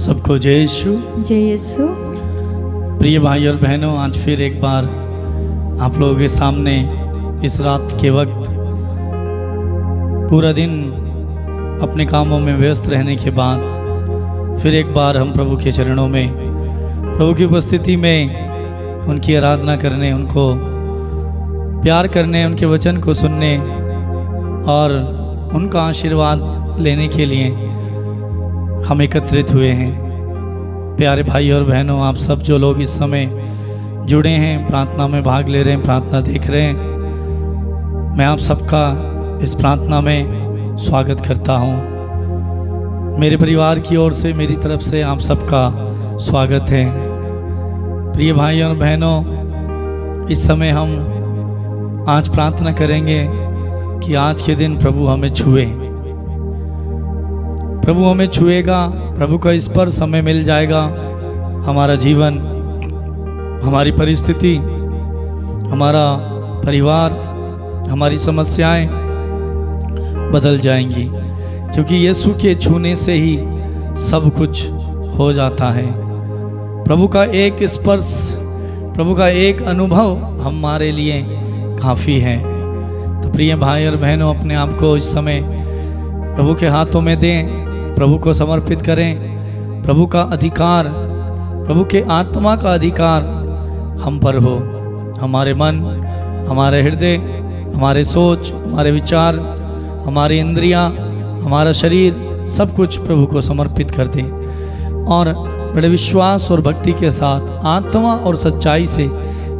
सबको जय यीशु। जय यीशु। प्रिय भाई और बहनों, आज फिर एक बार आप लोगों के सामने इस रात के वक्त पूरा दिन अपने कामों में व्यस्त रहने के बाद फिर एक बार हम प्रभु के चरणों में, प्रभु की उपस्थिति में उनकी आराधना करने, उनको प्यार करने, उनके वचन को सुनने और उनका आशीर्वाद लेने के लिए हम एकत्रित हुए हैं। प्यारे भाई और बहनों, आप सब जो लोग इस समय जुड़े हैं, प्रार्थना में भाग ले रहे हैं, प्रार्थना देख रहे हैं, मैं आप सबका इस प्रार्थना में स्वागत करता हूं। मेरे परिवार की ओर से, मेरी तरफ से आप सबका स्वागत है। प्रिय भाई और बहनों, इस समय हम आज प्रार्थना करेंगे कि आज के दिन प्रभु हमें छुए, प्रभु हमें छुएगा, प्रभु का स्पर्श हमें मिल जाएगा। हमारा जीवन, हमारी परिस्थिति, हमारा परिवार, हमारी समस्याएं बदल जाएंगी, क्योंकि यीशु के छूने से ही सब कुछ हो जाता है। प्रभु का एक स्पर्श, प्रभु का एक अनुभव हमारे लिए काफ़ी है। तो प्रिय भाई और बहनों, अपने आप को इस समय प्रभु के हाथों में दें, प्रभु को समर्पित करें। प्रभु का अधिकार, प्रभु के आत्मा का अधिकार हम पर हो। हमारे मन, हमारे हृदय, हमारे सोच, हमारे विचार, हमारी इंद्रियां, हमारा शरीर, सब कुछ प्रभु को समर्पित कर दें और बड़े विश्वास और भक्ति के साथ, आत्मा और सच्चाई से,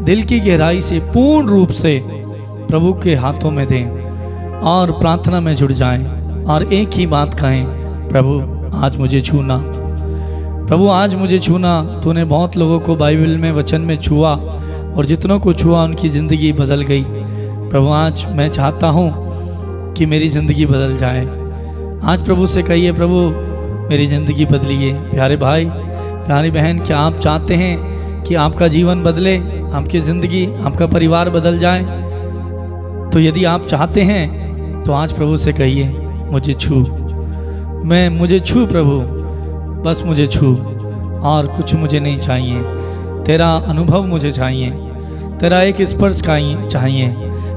दिल की गहराई से, पूर्ण रूप से प्रभु के हाथों में दें और प्रार्थना में जुड़ जाएं और एक ही बात कहें, प्रभु आज मुझे छूना, प्रभु आज मुझे छूना। तूने बहुत लोगों को बाइबल में, वचन में छुआ और जितनों को छुआ उनकी ज़िंदगी बदल गई। प्रभु आज मैं चाहता हूँ कि मेरी ज़िंदगी बदल जाए। आज प्रभु से कहिए, प्रभु मेरी ज़िंदगी बदलिए। प्यारे भाई, प्यारी बहन, क्या आप चाहते हैं कि आपका जीवन बदले, आपकी ज़िंदगी, आपका परिवार बदल जाए? तो यदि आप चाहते हैं तो आज प्रभु से कहिए, मुझे छू, मुझे छू प्रभु, बस मुझे छू, और कुछ मुझे नहीं चाहिए। तेरा अनुभव मुझे चाहिए, तेरा एक स्पर्श चाहिए।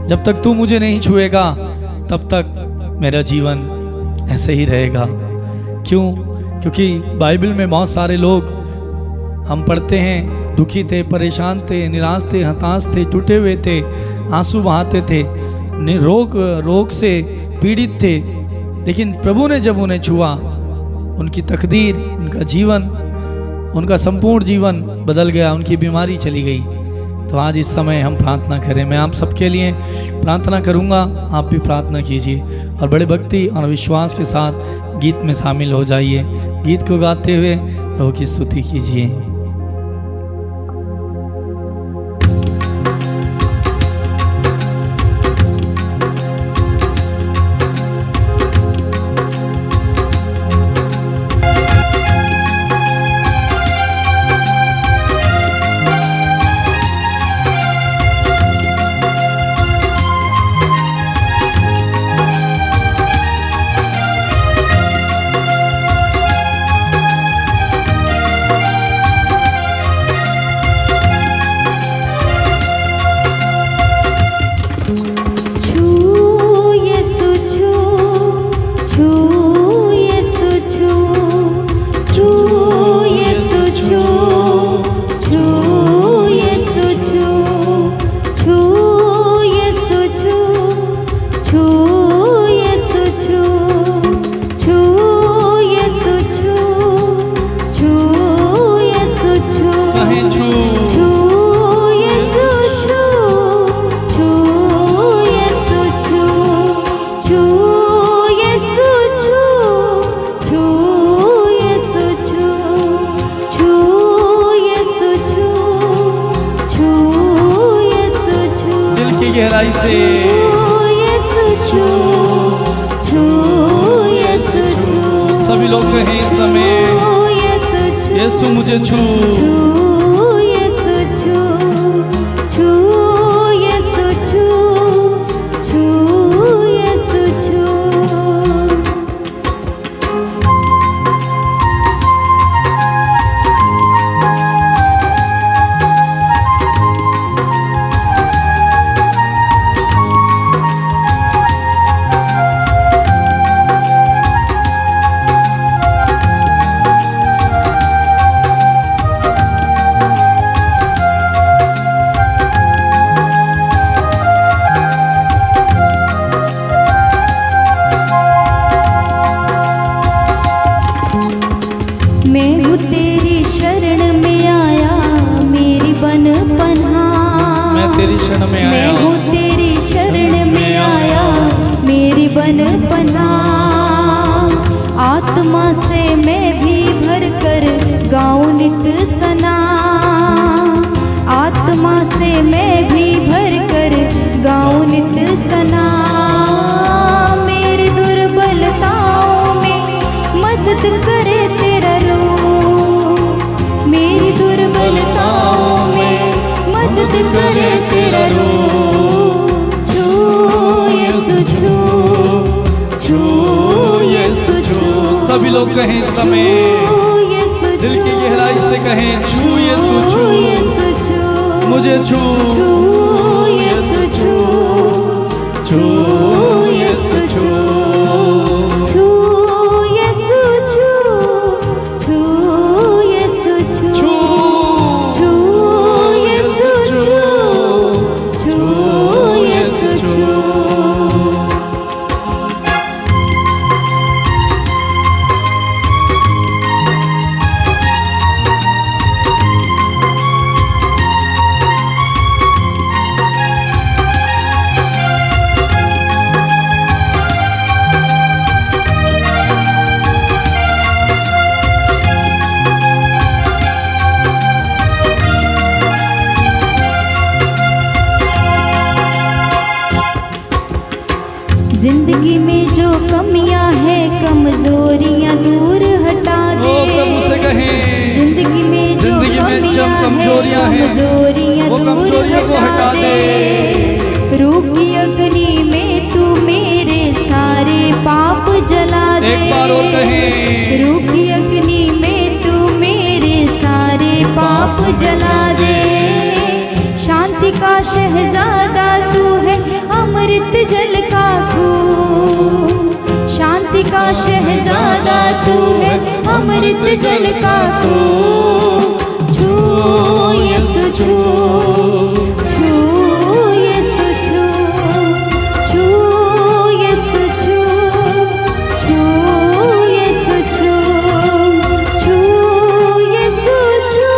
जब तक तू मुझे नहीं छुएगा तब तक मेरा जीवन ऐसे ही रहेगा। क्यों? क्योंकि बाइबल में बहुत सारे लोग हम पढ़ते हैं, दुखी थे, परेशान थे, निराश थे, हताश थे, टूटे हुए थे, आंसू बहाते थे, रोग से पीड़ित थे, लेकिन प्रभु ने जब उन्हें छुआ, उनकी तकदीर, उनका जीवन, उनका संपूर्ण जीवन बदल गया, उनकी बीमारी चली गई। तो आज इस समय हम प्रार्थना करें। मैं आप सबके लिए प्रार्थना करूंगा, आप भी प्रार्थना कीजिए और बड़े भक्ति और विश्वास के साथ गीत में शामिल हो जाइए। गीत को गाते हुए प्रभु की स्तुति कीजिए। गहराई से सभी लोग कहें इस समय, यीशु मुझे छू, मैं हूँ तेरी शरण में आया मेरी बन पन्हा। मैं तेरी शरण में मैं आया, हूँ तेरी शरण में आया मेरी बन पन्हा। आत्मा से मैं भी भर कर गाऊं नित सना। आत्मा से मैं भी भर कर गाऊं नित सना। मेरी दुर्बलताओं में मदद करे तेरा रूह। मेरी दुर्बलताओं में मदद करे तेरा रूह। छू यीशु छू, छू यीशु छू। सभी लोग कहें इस समय, दिल की गहराई से कहें, छू यीशु छू, मुझे छू, छू यीशु छू, छू यीशु छू, छू यीशु छू, छू यीशु छू, छू यीशु छू, छू यीशु छू। जिंदगी में जो कमियां है कमजोरियां दूर हटा दे। प्रभु से कहें, जिंदगी में जो कमजोरियां हैं कमजोरियां वो दूर कमजोरियों को हटा दे। रूह की अग्नि में तू मेरे सारे पाप जला दे। एक बार और कहें, रूह की अग्नि में तू मेरे सारे पाप जला दे। शांति का शहजादा तू है अमृत जल का खूह। शांति का शहजादा तू है अमृत जल का खूह। छू यीशु छू, छू यीशु छू, छू यीशु छू, छू यीशु छू, छू यीशु छू,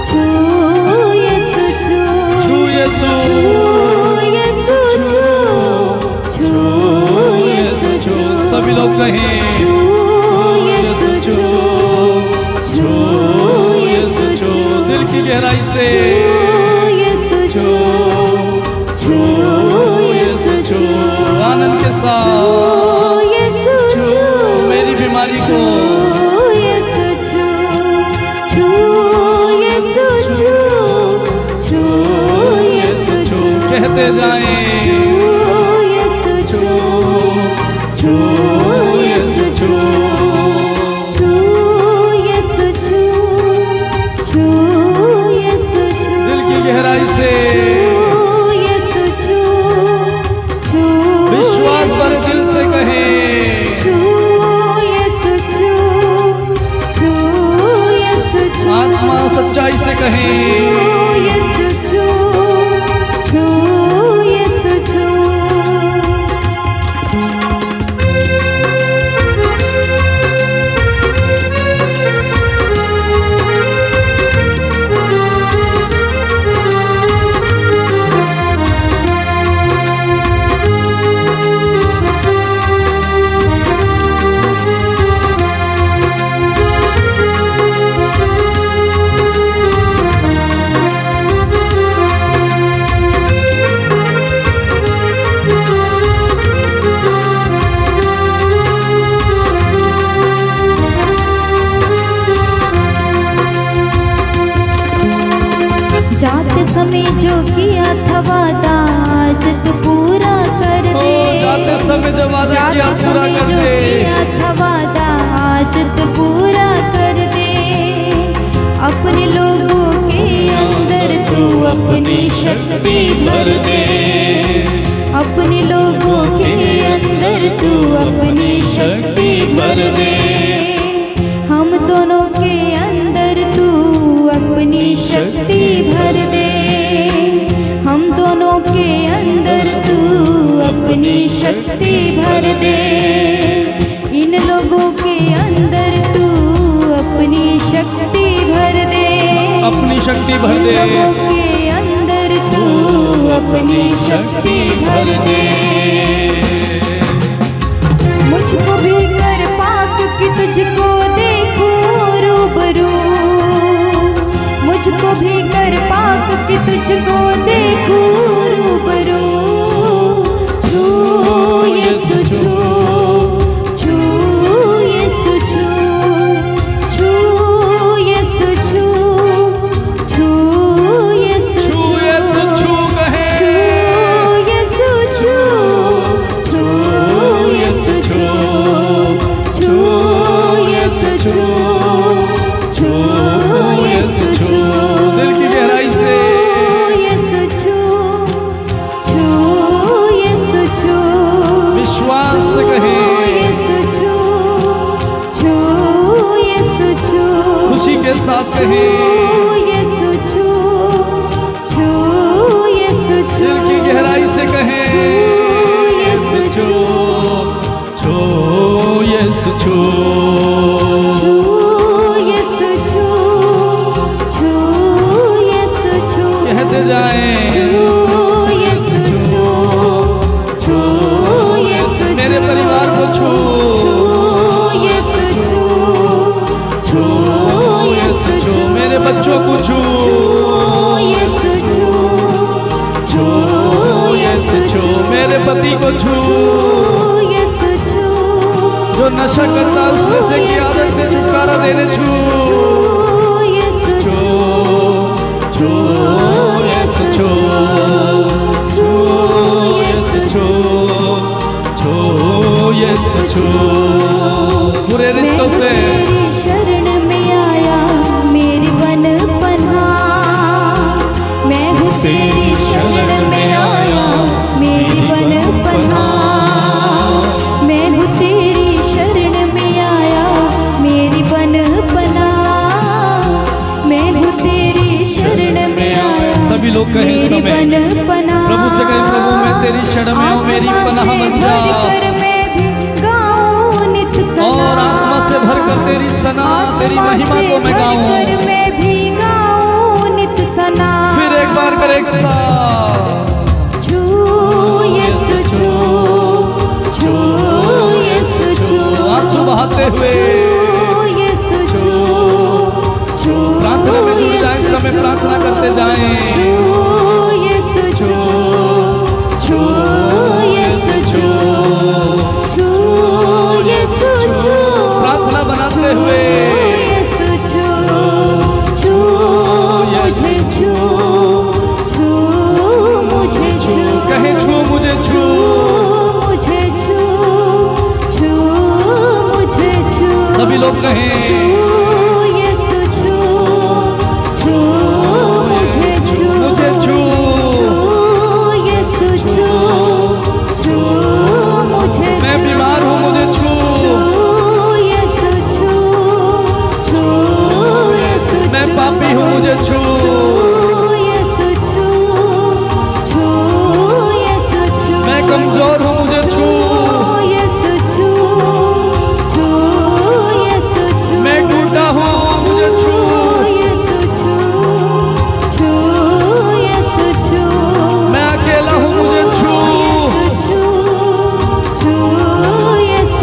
छू यीशु छू, छू यीशु, सभी लोग कहें, छू यीशु छू, छू यीशु छू, दिल की गहराई से, यीशु छू, छू यीशु छू, आनंद के साथ यीशु छू, मेरी बीमारी को, यीशु छू, छू यीशु छू, छू यीशु छू, कहते जाएं, छू यीशु छू, छू यीशु छू, छू यीशु छू, दिल की गहराई से यीशु छू, छू विश्वास भरे दिल से कहें, छू यीशु छू, छू यीशु छू, आत्मा सच्चाई से कहें, यीशु छू, छू यीशु छू। जाते समय जो किया था वादा आज तू पूरा कर दे। जाते समय जो वादा किया पूरा कर दे। किया था वादा आज तू पूरा कर दे। अपने लोगों के अंदर तू अपनी शक्ति भर दे। अपने लोगों के अंदर तू अपनी शक्ति भर दे। हम दोनों के अंदर तू अपनी शक्ति भर दे। हम दोनों के अंदर तू अपनी शक्ति भर दे। इन लोगों के अंदर तू अपनी शक्ति भर दे, लोगों के अंदर तू अपनी शक्ति भर दे। मुझको भी कर पाक कि तुझको देखूं रूबरू, मुझको भी कर पाक कि तुझको देखूं रूबरू। छू यीशु छू, छू यीशु छू, छू यीशु छू, छू यीशु छू यीशु छू कहे, छू यीशु छू, छू यीशु छू, छू यीशु छू, छू यीशु छू। दिल की गहराई से विश्वास से कहे, खुशी के साथ कहे, दिल की गहराई से कहे, यीशु छू, छू यीशु छू। कहते जाएं मेरे परिवार को छू, मेरे बच्चों को छू, मेरे पति को छू, जो नशा करता है उस नशे की आदत से छुटकारा देने छू, छू, छू यीशु छू, छू यीशु छू, छू यीशु छू। बुरे रिश्तों से तेरी शरण में आया मेरी बन पन्हा, मैं हूँ तेरी शरण में आया मेरी बन पन्हा, मैं हूँ तेरी शरण में आया मेरी बन पन्हा, मैं हूँ तेरी शरण में आया। सभी लोग कहें इस समय प्रभु से कहें, प्रभु मैं तेरी शरण में हूँ, मेरी पनाह बन जा। और आत्मा से भरकर तेरी सना, तेरी महिमा को मैं गाऊं। मैं भी गाऊं नित सना। फिर एक बार कर एक साथ, छू यीशु छू, छू यीशु छू, आंसू बहाते हुए यीशु छू, छू प्रार्थना में जुड़ जाएं, समय प्रार्थना करते जाएं। छू यीशु छू, छू यीशु छू, छू यीशु छू, प्रार्थना बनाते हुए यीशु छू, छू मुझे छू, छू मुझे छू, कहे छू मुझे छू, मुझे छू, छू मुझे छू। सभी लोग कहें यीशु छू, छू मुझे छू, मुझे छू, यीशु छू, छू मुझे। मैं बीमार हूँ मुझे छू, यीशु छू, छू यीशु, मैं पापी हूँ मुझे छू, यीशु छू, छू यीशु छू, मैं कमजोर हूँ मुझे छू, यीशु छू, छू यीशु छू, मैं टूटा हूँ मुझे छू, यीशु छू, छू यीशु छू, मैं अकेला हूँ मुझे छू,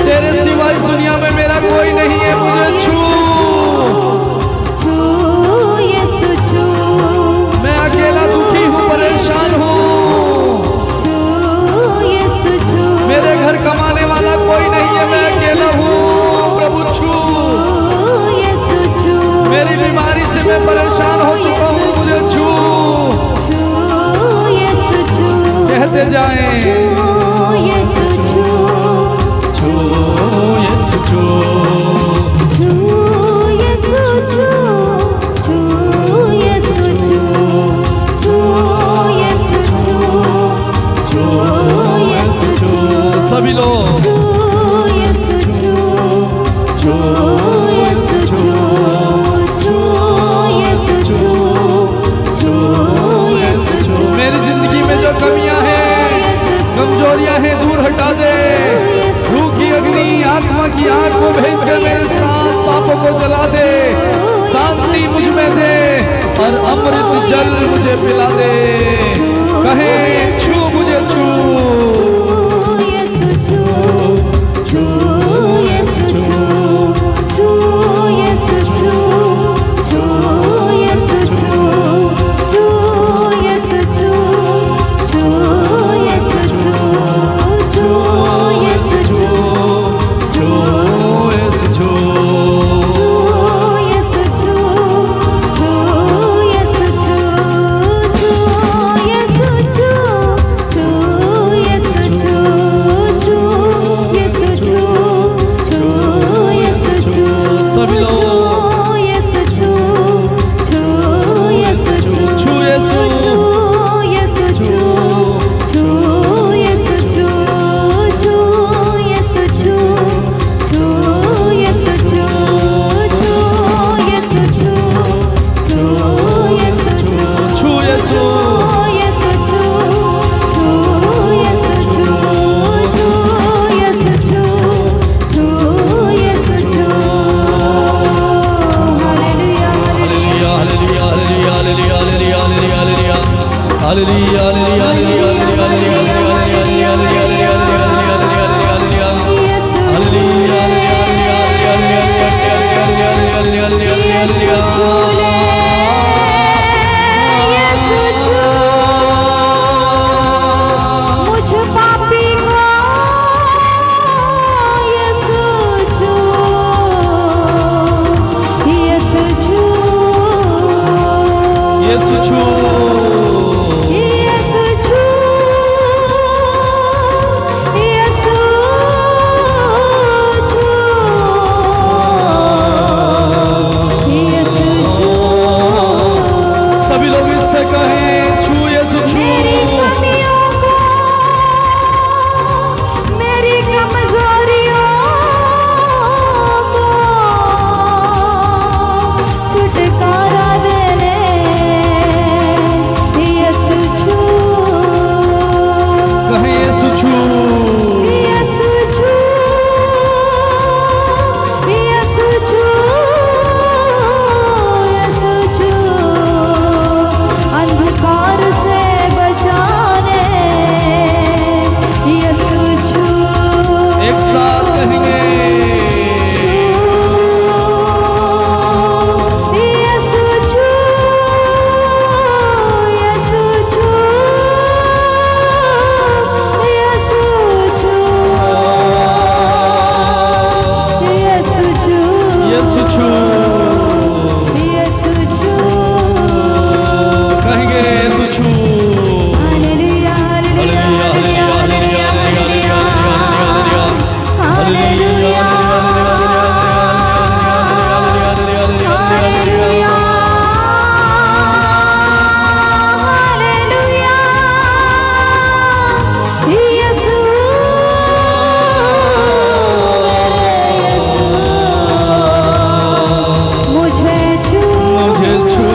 तेरे सिवा इस दुनिया में मेरा कोई नहीं है मुझे छू, मैं अकेला दुखी हूँ परेशान हूँ, मेरे घर कमाने वाला कोई नहीं है मैं अकेला हूँ प्रभु छू, मेरी बीमारी से मैं परेशान हो चुका हूँ मुझे छू, कहते जाएं यीशु छू, छू यीशु छू, छू यीशु छू, छू यीशु छू, छू यीशु छू, छू यीशु छू, सभी लोग छू यीशु छू, छू यीशु छू, छू यीशु छू, छू यीशु छू। मेरी जिंदगी में जो कमियां हैं, कमजोरियां हैं, दूर हटा दे। रूह की अग्नि आत्मा की आग को भेज कर मेरे साथ पापों को जला दे, शांति मुझ में दे और अमृत जल मुझे पिला दे। कहे छू मुझे छू, यीशु छू, छू यीशु छू, छू यीशु छू, छू यीशु छू, छू यीशु छू, छू यीशु छू, छू यीशु छू, छू यीशु छू, छू यीशु छू, छू यीशु छू, छू यीशु छू, छू यीशु छू, छू यीशु छू, छू यीशु छू, सभी लोग छू यीशु छू, छू यीशु छू, छू यीशु, छू यीशु छू, छू यीशु छू, छू यीशु छू, छू यीशु छू, छू यीशु छू, छू यीशु छू, छू यीशु, यीशु छू, छू यीशु छू, छू यीशु छू, छू यीशु छू। Hallelujah, hallelujah hallelujah hallelujah hallelujah hallelujah hallelujah hallelujah hallelujah सभी लोग इससे कहें छू यीशु छू, मेरी कमियों को, मेरी कमजोरियों को छुटकारा देने यीशु छू, कहें यीशु छू, यीशु छू, यीशु छू, यीशु छू, अंधकार से बचाने यीशु छू, एक साथ कहेंगे यीशु छू, यीशु छू, यीशु छू, यीशु छू, यीशु छू, यीशु छू। कहेंगे यीशु छू। Hallelujah, hallelujah, hallelujah, hallelujah, hallelujah, hallelujah, hallelujah, hallelujah, यीशु, मुझे छू, मुझे छू,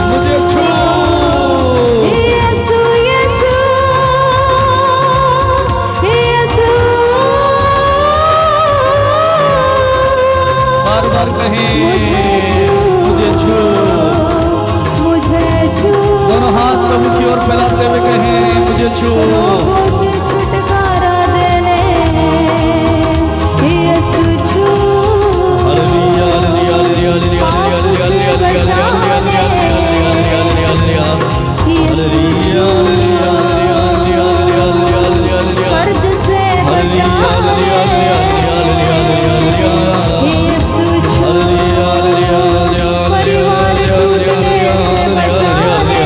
मुझे छू, यीशु, यीशु, यीशु, बार बार कहें मुझे छू, मुझे छू, दोनों हाथ प्रभु की ओर फैलाते हुए कहें मुझे छू, रोगों से छुटकारा देने यीशु छू, hallelujah hallelujah hallelujah hallelujah hallelujah hallelujah hallelujah यीशु छू, कर्ज से बचाने यीशु छू, परिवार टूटने से बचाने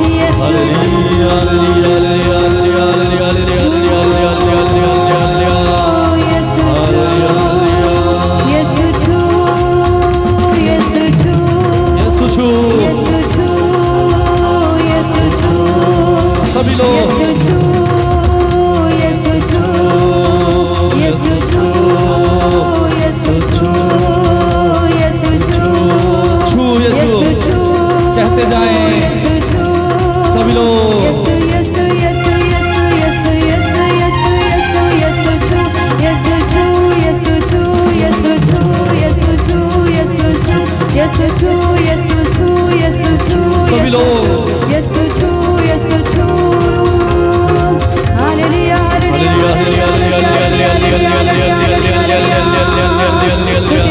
यीशु छू,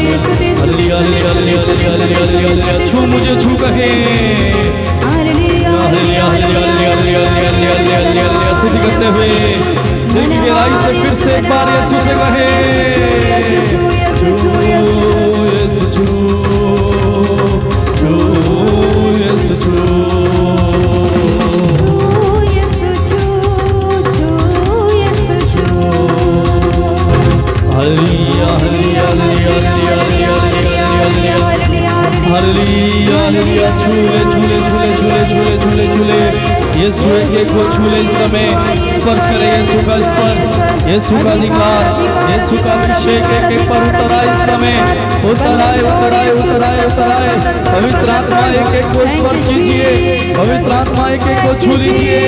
hallelujah hallelujah hallelujah hallelujah hallelujah छू मुझे छू कहे hallelujah hallelujah hallelujah hallelujah hallelujah स्तुति करते हुए दिल की गहराई से फिर से एक बार यीशु से कहे यीशु छू यीशु छू यीशु छू hallelujah hallelujah hallelujah hallelujah hallelujah hallelujah छूले छूले छूले छूले छूले छूले छूले यीशु एक को छूले इस समय स्पर्श करे यीशु का स्पर्श यीशु का अधिकार यीशु का अभिषेक एक पर उतर आए इस समय उतर आए उतर आए उतर आए उतर आए पवित्र आत्मा एक को स्पर्श कीजिए पवित्र आत्मा एक को छू लीजिए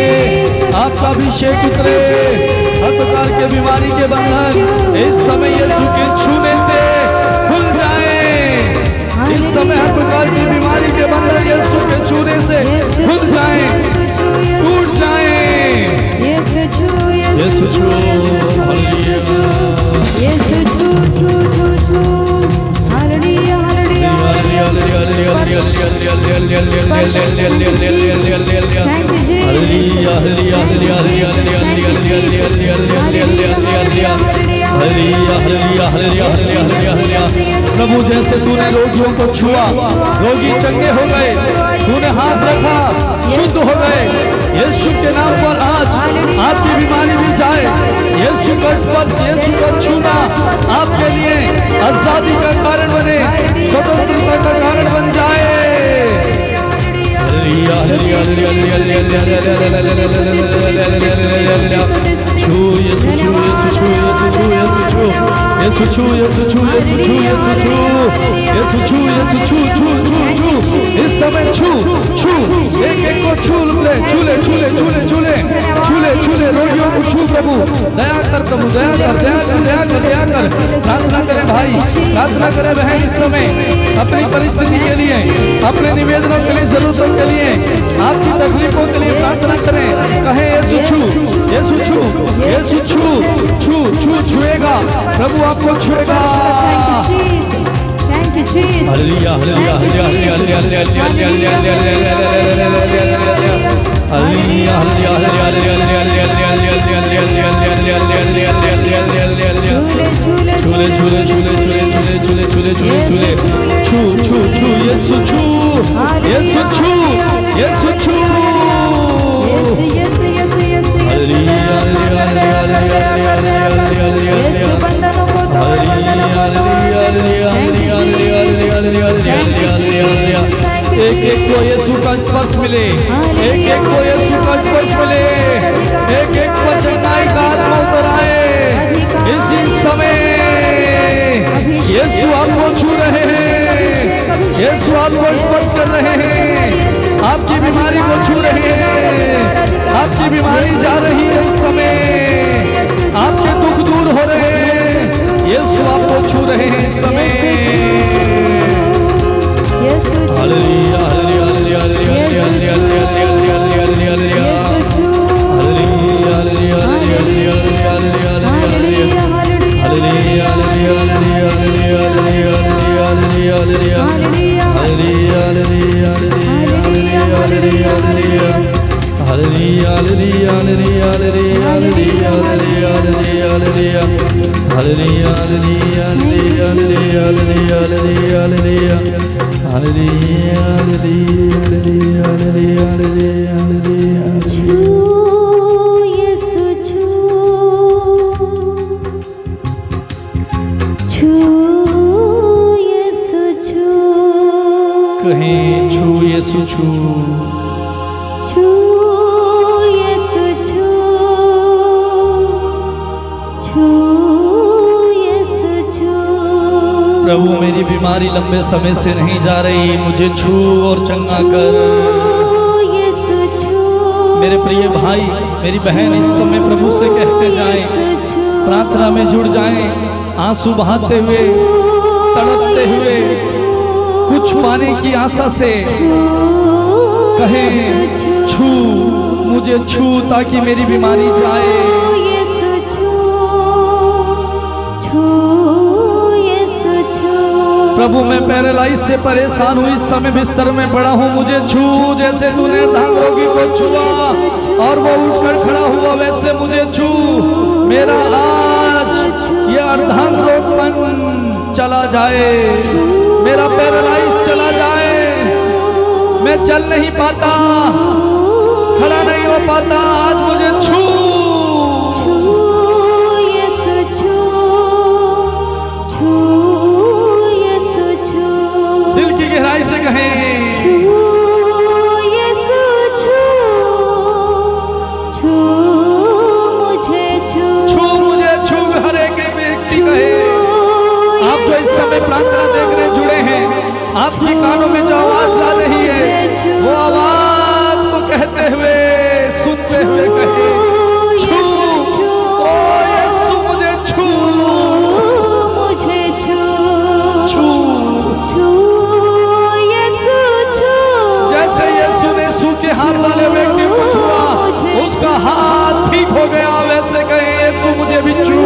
आपका अभिषेक उतरे हर प्रकार के बीमारी के बंधन इस समय यीशु के छूने से खुल जाए इस समय हर प्रकार की बीमारी के बंधन यीशु के छूने से खुल जाए टूट जाए यीशु छू यीशु छू छू छू छू हालेलुया हालेलुया प्रभु जैसे तूने रोगियों को छुआ रोगी चंगे हो गए तूने हाथ रखा शुद्ध हो गए यीशु के नाम पर आज आपकी बीमारी भी जाए यीशु का स्पर्श यीशु का छूना आपके लिए आजादी का कारण बने स्वतंत्रता का कारण बन जाए छू यीशु छू यीशु छू यीशु छू यीशु छू यीशु छू यीशु छू यीशु छू यीशु छू यीशु छू छू छू छू इस समय छू छू एक एक को छू ले छूले छूले छूले छूले छूले छूले रोगियों को छू प्रभु दया कर प्रभु दया कर दया कर दया कर दया कर प्रार्थना करें भाई प्रार्थना करें बहन इस समय अपनी परिस्थिति के लिए अपने निवेदनों के लिए जरूरतों के लिए आपकी तकलीफों के लिए प्रार्थना करें कहे यीशु छू यीशु छू छू छू छुएगा प्रभु आपको छुएगा हालेलुया हालेलुया हालेलुया हालेलुया छूले छूले छूले छूले छूले छूले छूले छूले छू छू छू यीशु छू यीशु छू यीशु छू एक एक को यीशु का स्पर्श मिले एक एक को यीशु का स्पर्श मिले एक एक को चंगाई का आत्मा उतर आए इसी समय यीशु आपको छू रहे हैं यीशु आपको स्पर्श कर रहे हैं आपकी बीमारी को छू रहे हैं आपकी बीमारी जा रही है इस समय आपके दुख दूर हो रहे हैं यीशु आपको छू रहे हैं इस समय हालेलुया हालेलुया हालेलुया कहीं छू यीशु छू छू यीशु छू छू यीशु छू प्रभु मेरी बीमारी लंबे समय से नहीं जा रही मुझे छू और चंगा कर मेरे प्रिय भाई मेरी बहन इस समय प्रभु से कहते जाएं प्रार्थना में जुड़ जाएं आंसू बहाते हुए तड़पते हुए कुछ पाने की आशा से कहें छू मुझे छू ताकि मेरी बीमारी जाए यीशु छू छू यीशु छू प्रभु मैं पैरालाइज से परेशान हूँ, इस समय बिस्तर में पड़ा हूँ, मुझे छू। जैसे तूने अर्धांग रोगी को छुआ और वो उठकर खड़ा हुआ, वैसे मुझे छू। मेरा आज ये अर्धांग रोगपन चला जाए, मेरा पैरालाइज चला जाए। मैं चल नहीं पाता, खड़ा नहीं हो पाता, आज मुझे छू। दिल की गहराई से कहें, प्रार्थना देखने जुड़े हैं, आपकी कानों में जो आवाज आ रही है, वो आवाज को कहते हुए, सुनते हुए कहे, छू, ओ यीशु मुझे छू, मुझे छू, छू, छू, यीशु छू। जैसे यीशु ने सूखे हाथ वाले व्यक्ति को छुआ, उसका हाथ ठीक हो गया, वैसे कहे यीशु मुझे भी छू।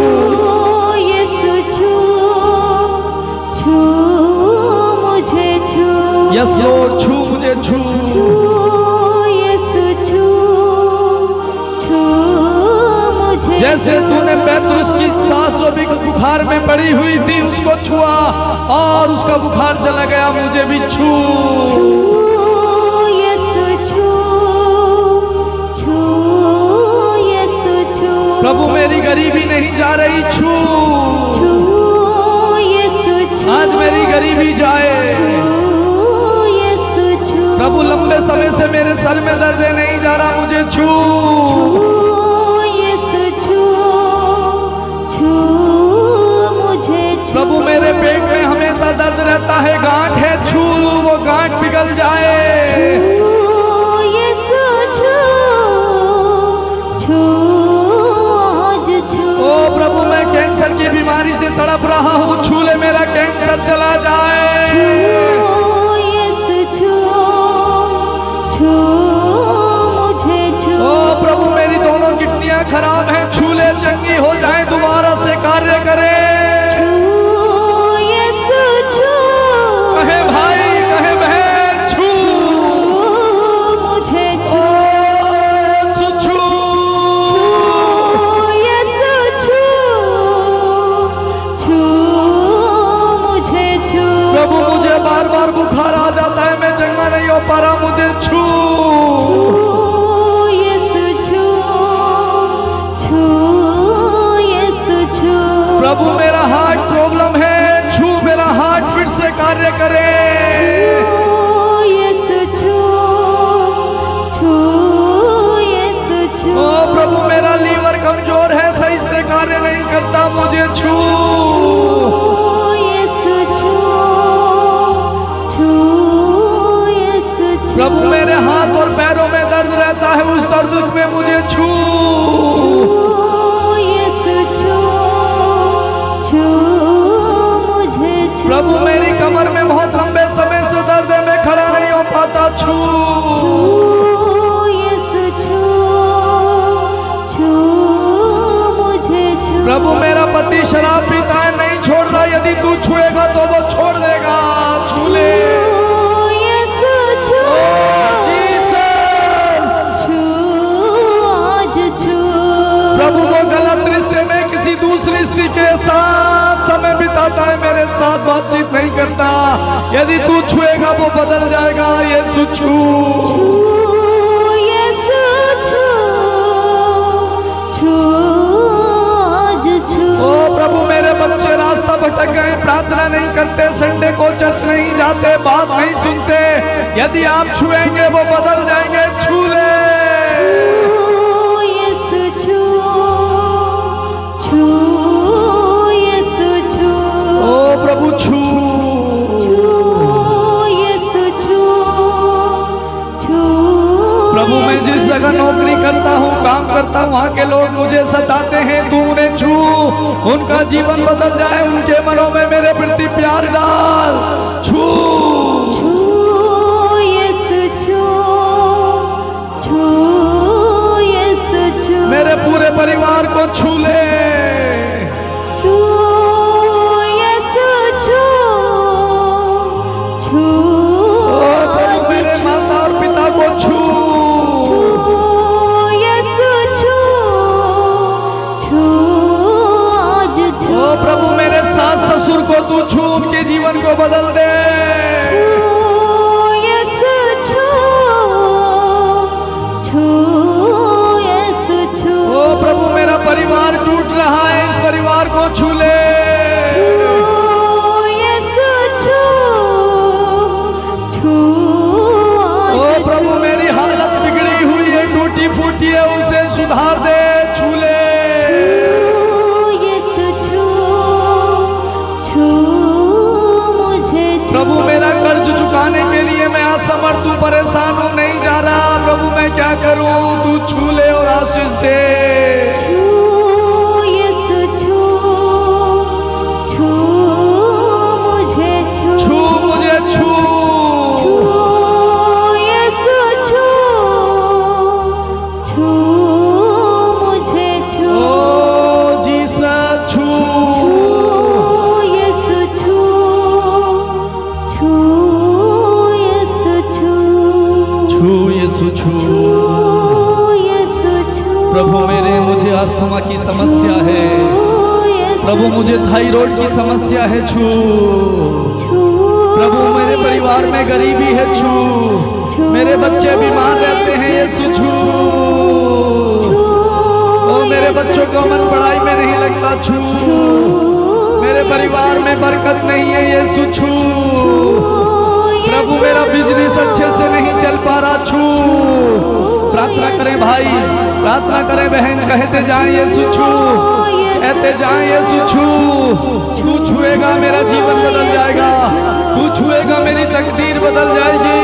यस लॉर्ड, छू मुझे छू, यीशु छू, छू मुझे। जैसे तूने पेतरुस की सास जो भी बुखार में पड़ी हुई थी, उसको छुआ और उसका बुखार चला गया, मुझे भी छू, यीशु छू, छू, यीशु छू। प्रभु मेरी गरीबी नहीं जा रही, छू, यीशु छू। आज मेरी गरीबी जाए प्रभु, लंबे समय से मेरे सर में दर्द नहीं जा रहा, मुझे छू, यीशु छू, छू मुझे छू। प्रभु मेरे पेट में हमेशा दर्द रहता है, गांठ है, छू, वो गांठ पिघल जाए, यीशु छू, छू, आज छू। ओ प्रभु मैं कैंसर की बीमारी से तड़प रहा हूँ, छू ले, मेरा कैंसर चला जाए, मुझे छू। ओ प्रभु मेरी दोनों किडनियां खराब हैं, छू ले, चंगी हो जाए, दोबारा से कार्य करे, यीशु छू। कहे भाई, कहे बहन, छू, मुझे छू, यीशु छू, यीशु छू, छू मुझे छू। प्रभु मुझे बार बार बुखार आ जाता है, मैं चंगा नहीं हो पा रहा, मुझे छू, यीशु छू, छू, यीशु छू। प्रभु मेरा हार्ट प्रॉब्लम है, छू, मेरा हार्ट फिर से कार्य करे, यीशु छू, छू, यीशु छू। ओ प्रभु मेरा लीवर कमजोर है, सही से कार्य नहीं करता, मुझे छू, यीशु छू, छू। प्रभु मेरे हाथ और पैरों में दर्द रहता है, उस दर्द में मुझे छू, यीशु छू, छू मुझे छू। प्रभु मेरी कमर में बहुत लंबे समय से दर्द है, मैं खड़ा नहीं हो पाता, छू, यीशु छू, छू मुझे छू। प्रभु मेरा पति शराब पीता है, नहीं छोड़ रहा, यदि तू छुएगा तो वो छोड़ देगा, छू ले, प्रभु वो गलत रिश्ते में किसी दूसरी स्त्री के साथ समय बिताता है, मेरे साथ बातचीत नहीं करता, यदि तू छुएगा वो बदल जाएगा, यीशु छू, यीशु छू, छू, आज छू। ओ प्रभु मेरे बच्चे रास्ता भटक गए, प्रार्थना नहीं करते, संडे को चर्च नहीं जाते, बात नहीं सुनते, यदि आप छुएंगे वो बदल जाएंगे, छू ले, प्रभु छू, यीशु छू, छू। प्रभु मैं जिस जगह नौकरी करता हूँ, काम करता हूँ, वहाँ के लोग मुझे सताते हैं, तू उन्हें छू, उनका जीवन बदल जाए, उनके मनों में मेरे प्रति प्यार डाल, छू, छू, यीशु छू, छू, यीशु छू। मेरे पूरे परिवार को छू ले, छू, यीशु छू, तू छू उनके जीवन को बदल दे। यीशु छू, छू यीशु छू। ओ प्रभु मेरा परिवार टूट रहा है, इस परिवार को छू ले। यीशु छू, छू। ओ प्रभु मेरी हालत बिगड़ी हुई है, टूटी फूटी है, उसे सुधार दे, छू ले। यीशु छू, छू मुझे छू। प्रभु मेरा कर्ज चुकाने के लिए मैं असमर्थ हूँ, परेशान हूँ, नहीं जा रहा। प्रभु मैं क्या करूँ, तू छू ले और आशीष दे। छू यीशु छू, छू मुझे छू। छू मुझे छू। छू यीशु छू, छू मुझे छू। ओ जीसस छू। छू यीशु छू, छू यीशु छू। छू यीशु छू। यीशु छू। प्रभु मेरे मुझे अस्थमा की समस्या है, प्रभु मुझे थायराइड की समस्या है, छू। प्रभु मेरे परिवार में गरीबी है, छू। मेरे बच्चे बीमार रहते हैं, यीशु छू। ओ मेरे बच्चों का मन पढ़ाई में नहीं लगता, छू। मेरे परिवार में बरकत नहीं है, यीशु छू। प्रभु मेरा बिजनेस अच्छे से नहीं चल पा रहा, छू। प्रार्थना करें भाई, प्रार्थना करें बहन, कहते जाएं यीशु छू, कहते जाएं यीशु छू। तू छुएगा मेरा जीवन बदल जाएगा, तू छुएगा मेरी तकदीर बदल जाएगी,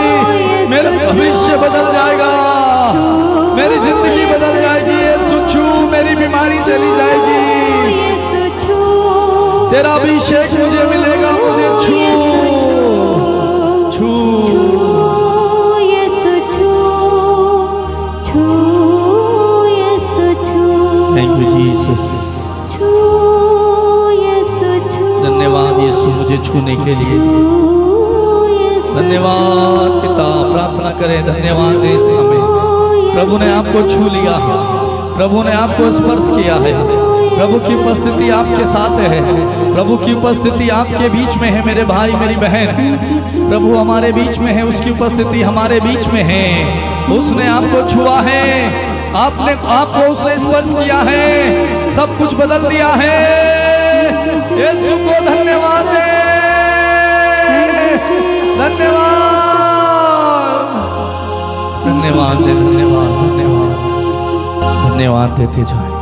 मेरा भविष्य बदल जाएगा, मेरी जिंदगी बदल जाएगी, यीशु छू। मेरी बीमारी चली जाएगी, तेरा अभिषेक मुझे मिलेगा, मुझे छू। छू यीशु छू, छू यीशु छू। Thank you Jesus. छू यीशु छू। धन्यवाद यीशु मुझे छूने के लिए, धन्यवाद पिता। प्रार्थना करें, धन्यवाद दे इस समय। प्रभु ने आपको छू लिया है, प्रभु ने आपको स्पर्श किया है, प्रभु की उपस्थिति आपके साथ है, प्रभु की उपस्थिति आपके बीच में है। मेरे भाई मेरी बहन, प्रभु हमारे बीच में है, उसकी उपस्थिति हमारे बीच में है। उसने आपको छुआ है, आपको उसने स्पर्श किया है, सब कुछ बदल दिया है। यीशु को धन्यवाद दे, धन्यवाद, धन्यवाद दे, धन्यवाद, धन्यवाद, धन्यवाद देते जाए,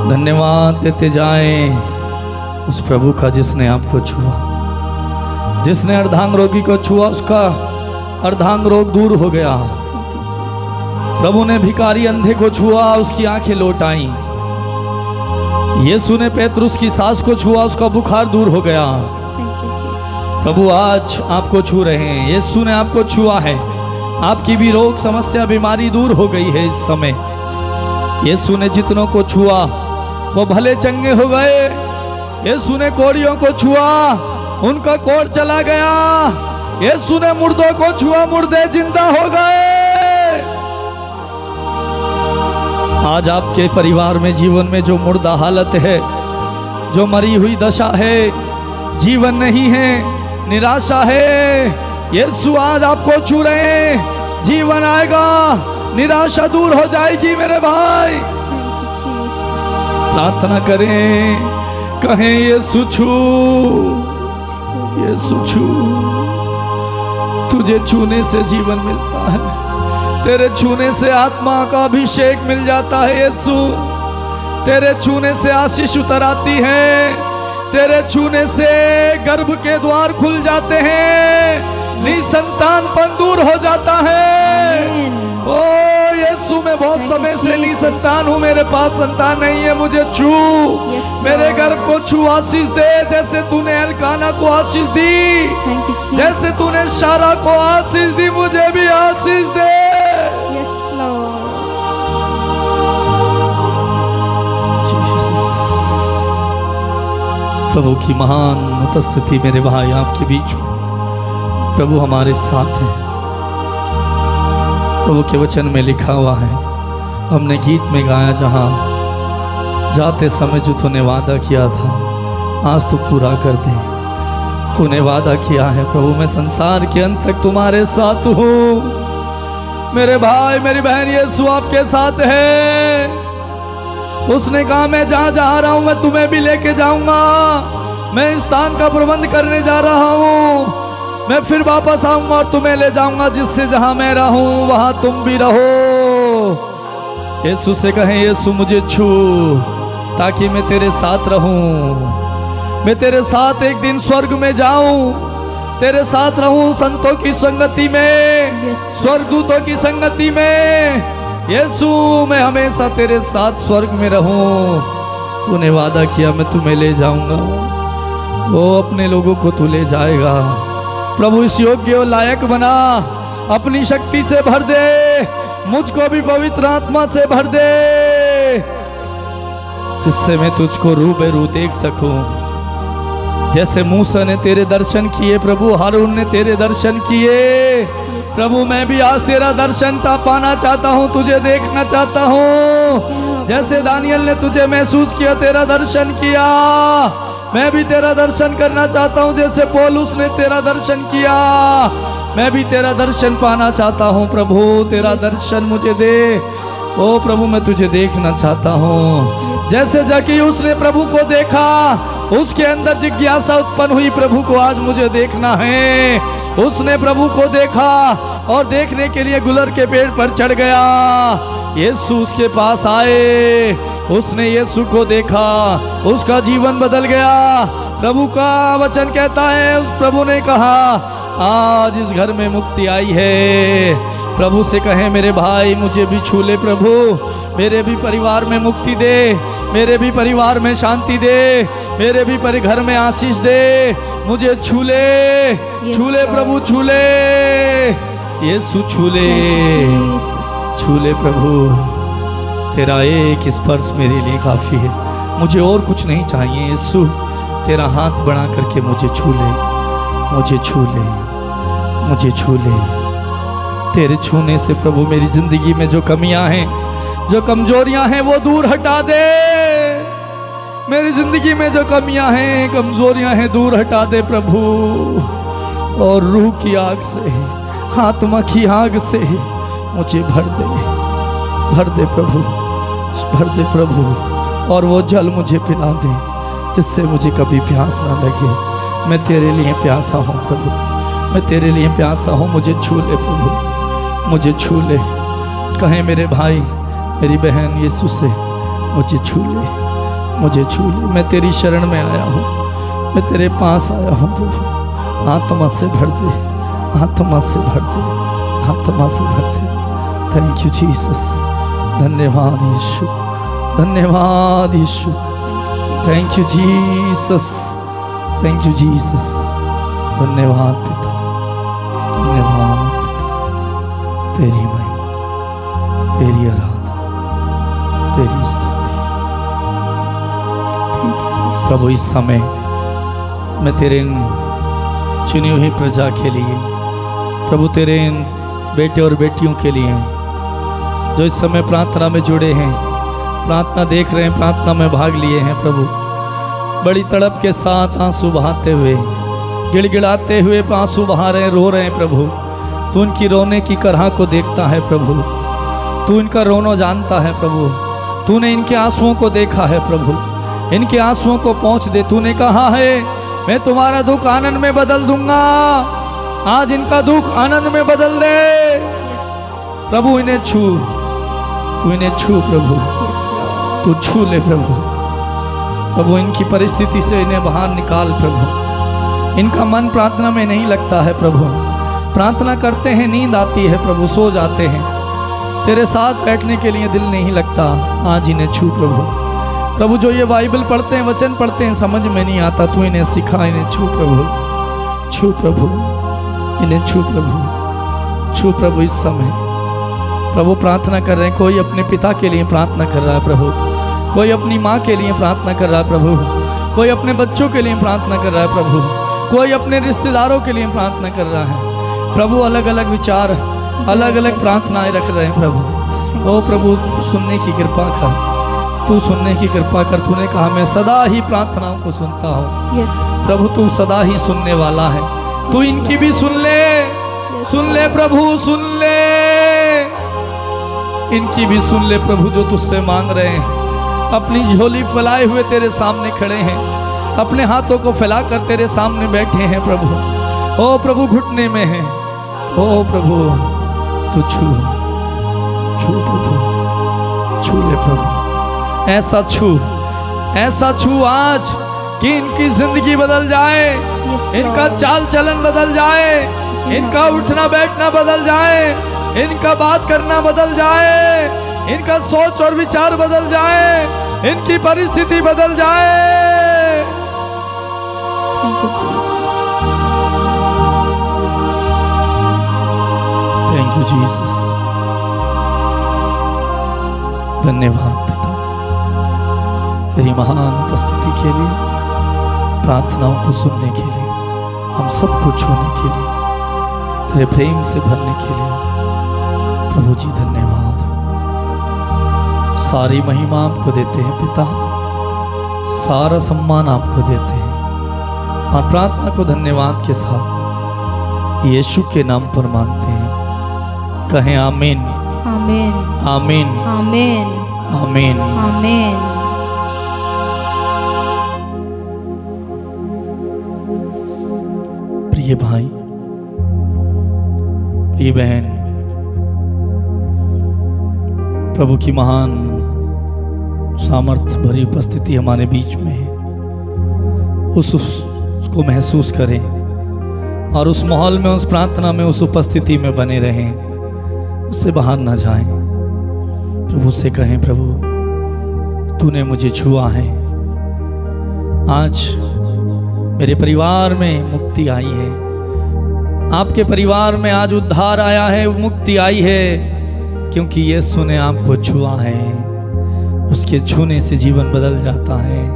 धन्यवाद देते जाएं उस प्रभु का जिसने आपको छुआ, जिसने अर्धांग रोगी को छुआ, उसका अर्धांग रोग दूर हो गया। प्रभु ने भिखारी अंधे को छुआ, उसकी आंखें लौट आईं। यीशु ने पेतरुस की सास को छुआ, उसका बुखार दूर हो गया। प्रभु आज आपको छू रहे हैं, यीशु ने आपको छुआ है, आपकी भी रोग समस्या बीमारी दूर हो गई है। इस समय यीशु ने जितनों को छुआ वो भले चंगे हो गए। यीशु ने कोढ़ियों को छुआ, उनका कोढ़ चला गया। यीशु ने मुर्दों को छुआ, मुर्दे जिंदा हो गए। आज आपके परिवार में जीवन में जो मुर्दा हालत है, जो मरी हुई दशा है, जीवन नहीं है, निराशा है, यीशु आज आपको छू रहे हैं। जीवन आएगा, निराशा दूर हो जाएगी। मेरे भाई प्रार्थना करें, कहें यीशु छू, यीशु छू। तुझे छूने से जीवन मिलता है, तेरे छूने से आत्मा का अभिषेक मिल जाता है। यीशु तेरे छूने से आशीष उतर आती है, तेरे छूने से गर्भ के द्वार खुल जाते हैं, निसंतानपन दूर हो जाता है। ओ यीशु मैं बहुत समय से निसंतान हूँ, मेरे पास संतान नहीं है, मुझे छू, मेरे गर्भ को छू, आशीष दे। जैसे तूने एलकाना को आशीष दी, जैसे तूने शारा को आशीष दी, मुझे भी आशीष दे। प्रभु की महान उपस्थिति मेरे भाई आपके बीच में, प्रभु हमारे साथ है। प्रभु के वचन में लिखा हुआ है, हमने गीत में गाया, जहाँ जाते समय जो तूने वादा किया था आज तो पूरा कर दे। तूने वादा किया है प्रभु, मैं संसार के अंत तक तुम्हारे साथ हूँ। मेरे भाई मेरी बहन, यीशु आपके साथ है। उसने कहा मैं जहाँ जा रहा हूँ मैं तुम्हें भी लेके जाऊंगा। मैं इस स्थान का प्रबंध करने जा रहा हूँ। मैं फिर वापस आऊंगा और तुम्हें ले जाऊंगा, जिससे जहाँ मैं रहूँ वहाँ तुम भी रहो। यीशु से कहें, यीशु मुझे छू ताकि मैं तेरे साथ रहूँ। मैं तेरे साथ एक दिन स्वर्ग में जाऊं, तेरे साथ रहूं संतों की संगति में, स्वर्गदूतों की संगति में। यीशु मैं हमेशा तेरे साथ स्वर्ग में रहूं। तूने वादा किया मैं तुम्हें ले जाऊंगा। वो अपने लोगों को तू ले जाएगा। प्रभु इस योग्य और लायक बना, अपनी शक्ति से भर दे, मुझको भी पवित्र आत्मा से भर दे, जिससे मैं तुझको रूबरू देख सकूं। जैसे मूसा ने तेरे दर्शन किए प्रभु, हारून ने तेरे दर्शन किए प्रभु, मैं भी आज तेरा दर्शन पाना चाहता हूँ, तुझे देखना चाहता हूँ। जैसे दानियल ने तुझे महसूस किया, तेरा दर्शन किया, मैं भी तेरा दर्शन करना चाहता हूँ। जैसे पौलुस ने तेरा दर्शन किया, मैं भी तेरा दर्शन पाना चाहता हूँ। प्रभु तेरा दर्शन मुझे दे। ओ प्रभु मैं तुझे देखना चाहता हूँ। जैसे जक्कैयुस ने प्रभु को देखा, उसके अंदर जिज्ञासा उत्पन्न हुई, प्रभु को आज मुझे देखना है। उसने प्रभु को देखा और देखने के लिए गुलर के पेड़ पर चढ़ गया। यीशु उसके पास आए, उसने यीशु को देखा, उसका जीवन बदल गया। प्रभु का वचन कहता है, उस प्रभु ने कहा आज इस घर में मुक्ति आई है। प्रभु से कहें मेरे भाई मुझे भी छू ले प्रभु, मेरे भी परिवार में मुक्ति दे, मेरे भी परिवार में शांति दे, मेरे भी घर में आशीष दे। मुझे छू ले, छू ले प्रभु, छू ले यीशु, छू ले, छू ले प्रभु। तेरा एक स्पर्श मेरे लिए काफ़ी है, मुझे और कुछ नहीं चाहिए। यीशु तेरा हाथ बढ़ा करके मुझे छू ले, मुझे छू ले, मुझे छू ले। तेरे छूने से प्रभु मेरी जिंदगी में जो कमियां हैं, जो कमजोरियां हैं, वो दूर हटा दे। मेरी जिंदगी में जो कमियां हैं, कमजोरियां हैं, दूर हटा दे प्रभु। और रूह की आग से, आत्मा की आग से मुझे भर दे, भर दे प्रभु, भर दे प्रभु। और वो जल मुझे पिला दे, जिससे मुझे कभी प्यास ना लगे। मैं तेरे लिए प्यासा हूँ प्रभु, मैं तेरे लिए प्यासा हूँ। मुझे छू ले प्रभु, मुझे छू ले। कहें मेरे भाई मेरी बहन यीशु से, मुझे छू ले, मुझे छू ले। मैं तेरी शरण में आया हूँ, मैं तेरे पास आया हूँ प्रभु। आत्मा से भर दे, आत्मा से भर दे, आत्मा से भर दे। Thank you Jesus. धन्यवाद यीशु, धन्यवाद यीशु। Thank you Jesus, thank you Jesus. धन्यवाद पिता, धन्यवाद पिता। तेरी महिमा, तेरी आराधना, तेरी स्तुति। प्रभु इस समय मैं तेरे इन चुनी हुई प्रजा के लिए, प्रभु तेरे इन बेटे और बेटियों के लिए जो इस समय प्रार्थना में जुड़े हैं, प्रार्थना देख रहे हैं, प्रार्थना में भाग लिए हैं प्रभु, बड़ी तड़प के साथ आंसू बहाते हुए, गिड़गिड़ाते हुए आंसू बहा रहे हैं, रो रहे हैं प्रभु। तू उनकी रोने की करहा को देखता है प्रभु, तू इनका रोना जानता है प्रभु। तूने इनके आंसुओं को देखा है प्रभु, इनके आंसुओं को पहुँच दे। तूने कहा है मैं तुम्हारा दुख आनंद में बदल दूंगा। आज इनका दुख आनंद में बदल दे प्रभु। इन्हें छू, तू इन्हें छू प्रभु, तू छू ले प्रभु। प्रभु इनकी परिस्थिति से इन्हें बाहर निकाल प्रभु। इनका मन प्रार्थना में नहीं लगता है प्रभु, प्रार्थना करते हैं नींद आती है प्रभु, सो जाते हैं, तेरे साथ बैठने के लिए दिल नहीं लगता। आज इन्हें छू प्रभु। प्रभु जो ये बाइबल पढ़ते हैं, वचन पढ़ते हैं, समझ में नहीं आता, तू इन्हें सिखा। इन्हें छू प्रभु, छू प्रभु, इन्हें छू प्रभु, छू प्रभु। इस समय प्रभु प्रार्थना कर रहे हैं, कोई अपने पिता के लिए प्रार्थना कर रहा है प्रभु, कोई अपनी माँ के लिए प्रार्थना कर रहा है प्रभु, कोई अपने बच्चों के लिए प्रार्थना कर रहा है प्रभु, कोई अपने रिश्तेदारों के लिए प्रार्थना कर रहा है प्रभु। अलग अलग विचार, अलग अलग प्रार्थनाएं रख रहे हैं प्रभु। ओ प्रभु सुनने की कृपा कर, तू सुनने की कृपा कर। तूने कहा मैं सदा ही प्रार्थनाओं को सुनता हूँ। यस प्रभु तू सदा ही सुनने वाला है, तू इनकी भी सुन ले, सुन ले प्रभु, सुन ले, इनकी भी सुन ले प्रभु, जो तुझसे मांग रहे हैं। अपनी झोली फैलाए हुए तेरे सामने खड़े हैं, अपने हाथों को फैलाकर तेरे सामने बैठे हैं प्रभु। ओ प्रभु घुटने में है, ओ प्रभु तू छू प्रभु, छू ले प्रभु, ऐसा छू आज कि इनकी जिंदगी बदल जाए, इनका चाल चलन बदल जाए, इनका उठना बैठना बदल जाए, इनका बात करना बदल जाए, इनका सोच और विचार बदल जाए, इनकी परिस्थिति बदल जाए। Thank you Jesus. धन्यवाद पिता तेरी महान उपस्थिति के लिए, प्रार्थनाओं को सुनने के लिए, हम सबको छूने के लिए, तेरे प्रेम से भरने के लिए। प्रभु जी धन्यवाद। सारी महिमा आपको देते हैं पिता, सारा सम्मान आपको देते हैं, और प्रार्थना को धन्यवाद के साथ यीशु के नाम पर मांगते हैं। कहें आमीन, आमीन, आमीन, आमीन, आमीन, आमीन। प्रिय भाई, प्रिय बहन, प्रभु की महान सामर्थ्य भरी उपस्थिति हमारे बीच में है। उसको महसूस करें और उस माहौल में, उस प्रार्थना में, उस उपस्थिति में बने रहें, उससे बाहर ना जाएं। प्रभु से कहें प्रभु तूने मुझे छुआ है, आज मेरे परिवार में मुक्ति आई है, आपके परिवार में आज उद्धार आया है, मुक्ति आई है, क्योंकि यीशु ने आपको छुआ है। उसके छूने से जीवन बदल जाता है,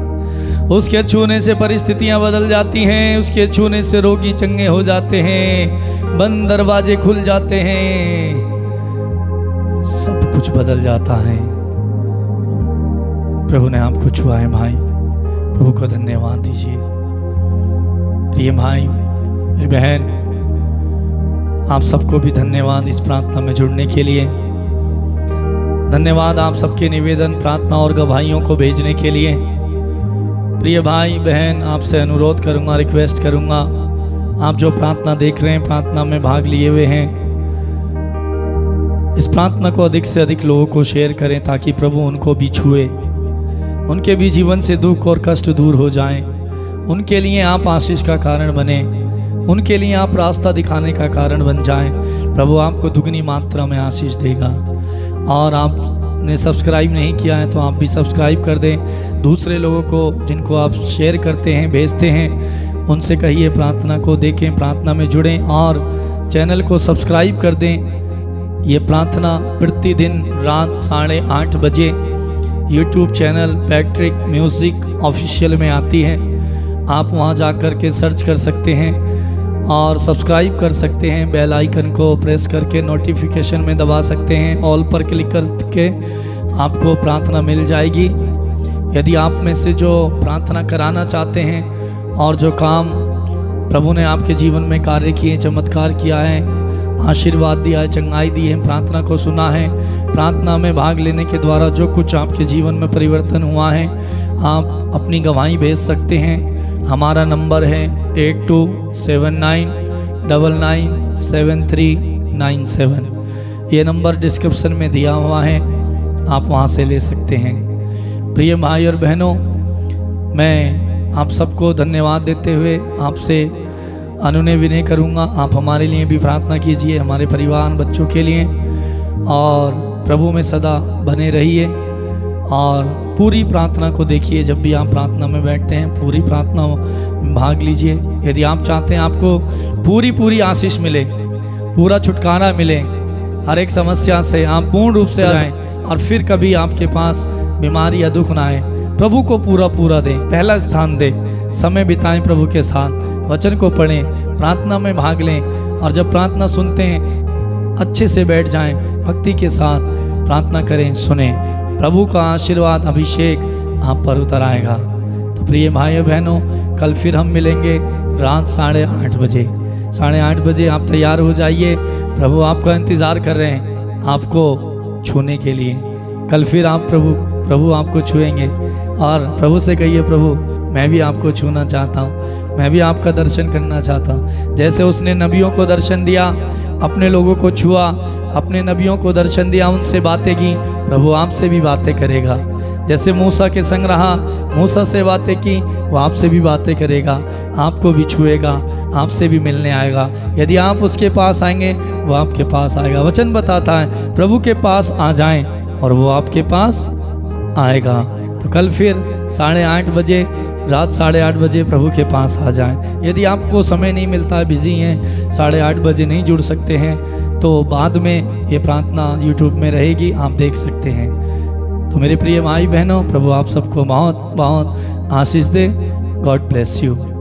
उसके छूने से परिस्थितियां बदल जाती हैं, उसके छूने से रोगी चंगे हो जाते हैं, बंद दरवाजे खुल जाते हैं, सब कुछ बदल जाता है। प्रभु ने आपको छुआ है भाई, प्रभु को धन्यवाद दीजिए। प्रिय भाई, मेरी बहन, आप सबको भी धन्यवाद इस प्रार्थना में जुड़ने के लिए। धन्यवाद आप सबके निवेदन, प्रार्थना और गवाहियों को भेजने के लिए। प्रिय भाई बहन, आपसे अनुरोध करूंगा, रिक्वेस्ट करूंगा, आप जो प्रार्थना देख रहे हैं, प्रार्थना में भाग लिए हुए हैं, इस प्रार्थना को अधिक से अधिक लोगों को शेयर करें, ताकि प्रभु उनको भी छुए, उनके भी जीवन से दुख और कष्ट दूर हो जाएं। उनके लिए आप आशीष का कारण बने, उनके लिए आप रास्ता दिखाने का कारण बन जाएं। प्रभु आपको दुगनी मात्रा में आशीष देगा। और आपने सब्सक्राइब नहीं किया है तो आप भी सब्सक्राइब कर दें। दूसरे लोगों को जिनको आप शेयर करते हैं, भेजते हैं, उनसे कहिए प्रार्थना को देखें, प्रार्थना में जुड़ें और चैनल को सब्सक्राइब कर दें। ये प्रार्थना प्रतिदिन रात 8:30 बजे YouTube channel Patrick music official में आती है। आप वहां जाकर के सर्च कर सकते हैं और सब्सक्राइब कर सकते हैं। बेल आइकन को प्रेस करके नोटिफिकेशन में दबा सकते हैं, ऑल पर क्लिक करके आपको प्रार्थना मिल जाएगी। यदि आप में से जो प्रार्थना कराना चाहते हैं और जो काम प्रभु ने आपके जीवन में कार्य किए, चमत्कार किया है, आशीर्वाद दिया है, चंगाई दी है, प्रार्थना को सुना है, प्रार्थना में भाग लेने के द्वारा जो कुछ आपके जीवन में परिवर्तन हुआ है, आप अपनी गवाही भेज सकते हैं। हमारा नंबर है 8279997397। ये नंबर डिस्क्रिप्शन में दिया हुआ है, आप वहाँ से ले सकते हैं। प्रिय भाई और बहनों, मैं आप सबको धन्यवाद देते हुए आपसे अनुनय विनय करूँगा, आप हमारे लिए भी प्रार्थना कीजिए, हमारे परिवार बच्चों के लिए, और प्रभु में सदा बने रहिए और पूरी प्रार्थना को देखिए। जब भी आप प्रार्थना में बैठते हैं, पूरी प्रार्थना में भाग लीजिए। यदि आप चाहते हैं आपको पूरी आशीष मिले, पूरा छुटकारा मिले, हर एक समस्या से आप पूर्ण रूप से आ जाएं और फिर कभी आपके पास बीमारी या दुख ना आए, प्रभु को पूरा दें, पहला स्थान दें, समय बिताएं प्रभु के साथ, वचन को पढ़ें, प्रार्थना में भाग लें, और जब प्रार्थना सुनते हैं अच्छे से बैठ जाएं, भक्ति के साथ प्रार्थना करें, सुने। प्रभु का आशीर्वाद अभिषेक आप पर उतर आएगा। तो प्रिय भाइयों बहनों, कल फिर हम मिलेंगे रात 8:30 बजे। 8:30 बजे आप तैयार हो जाइए, प्रभु आपका इंतज़ार कर रहे हैं आपको छूने के लिए। कल फिर आप प्रभु आपको छुएंगे और प्रभु से कहिए, प्रभु मैं भी आपको छूना चाहता हूँ, मैं भी आपका दर्शन करना चाहता हूँ। जैसे उसने नबियों को दर्शन दिया, अपने लोगों को छुआ, अपने नबियों को दर्शन दिया, उनसे बातें की, प्रभु आपसे भी बातें करेगा। जैसे मूसा के संग रहा, मूसा से बातें की, वो आपसे भी बातें करेगा, आपको भी छुएगा, आपसे भी मिलने आएगा। यदि आप उसके पास आएंगे, वो आपके पास आएगा। वचन बताता है प्रभु के पास आ जाएं और वो आपके पास आएगा। तो कल फिर 8:30 बजे, रात 8:30 बजे प्रभु के पास आ जाएं। यदि आपको समय नहीं मिलता है, बिजी हैं, 8:30 बजे नहीं जुड़ सकते हैं, तो बाद में ये प्रार्थना YouTube में रहेगी, आप देख सकते हैं। तो मेरे प्रिय भाई बहनों, प्रभु आप सबको बहुत बहुत आशीष दे। God bless you.